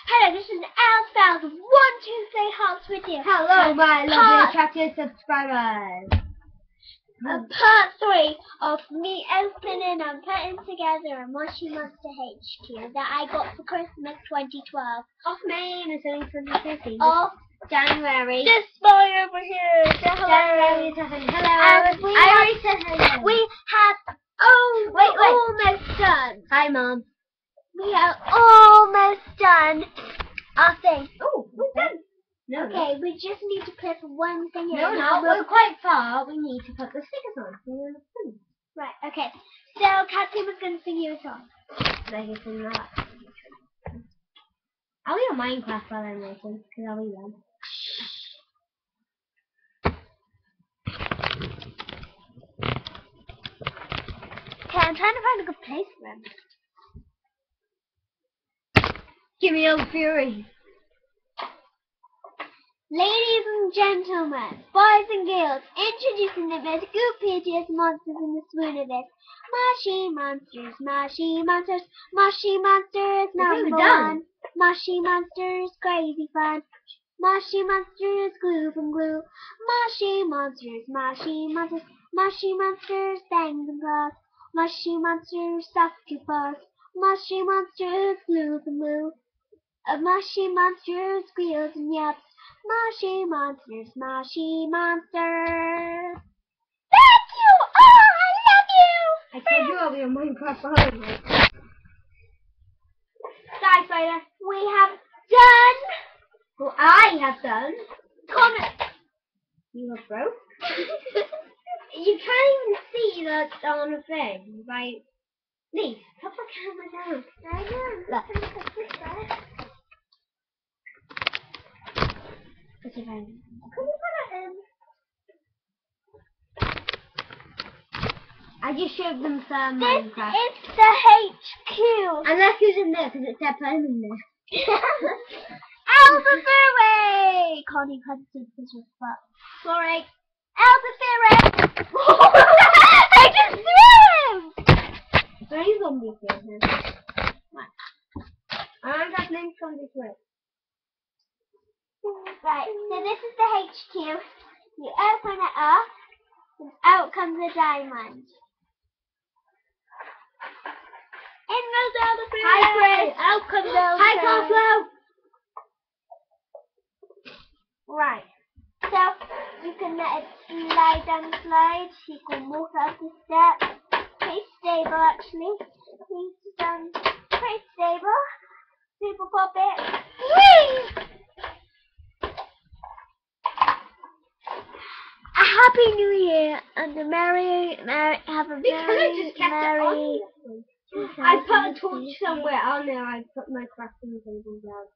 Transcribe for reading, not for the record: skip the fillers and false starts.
Hello, this is Elspeth. 1, 2, 3 hearts with you. Hello, my lovely attractive subscribers. Part 3 of me opening and putting together a Moshi Monster HQ that I got for Christmas 2012. Off May and it's only 2015. Of January. this boy over here. Say hello. January 7th. Hello. And we I already said hello. We have almost done. Hi, Mom. We have almost done our thing. Oh, we're done. No, okay, we just need to put one thing in. No, we're quite far. We need to put the stickers on. Right, okay. So, Cassie was going to sing you a song. I can sing that. I'll be on Minecraft while I'm waiting, because I'll be done. Okay, I'm trying to find a good place for him. Give me old fury. Ladies and gentlemen, boys and girls, introducing the most goopiest monsters in the swoon of it. Moshi Monsters, Moshi Monsters, Moshi Monsters #1. Moshi Monsters, crazy fun. Moshi Monsters, glue from glue. Moshi Monsters, Moshi Monsters, Moshi Monsters, bangs and claws. Moshi Monsters, succubus. Moshi Monsters, glue from glue. Moshi Monsters, squeals and yaps. Moshi Monsters, Moshi Monsters. Thank you! Oh, I love you! I told you I'll be on Minecraft for home. Die, Spider. We have done. Well, I have done. Connor. You are broke. You can't even see that on the thing. Right? Lee, put the camera down. I know. Look. Can you put it in? I just showed them some This Minecraft. is the HQ. Unless who's in there, because it said phone in there. Alpha Fairway! Connie had to take this with butt. Sorry. Alpha Fairway! I just threw him! Very zombie thing. I'm just named from this way. Right, so this is the HQ. You open it up, and out comes a diamond. In goes Alpha Fairway! Hi, Chris! Out comes Alpha Hi, Fairway. Cosmo! Right. So, you can let it slide down the slide. You can walk up the steps. Pretty stable, actually. It's pretty stable. People pop it. Whee! A Happy New Year and a Merry, have a very merry. I put a torch somewhere. Oh no, I put my crafting table down.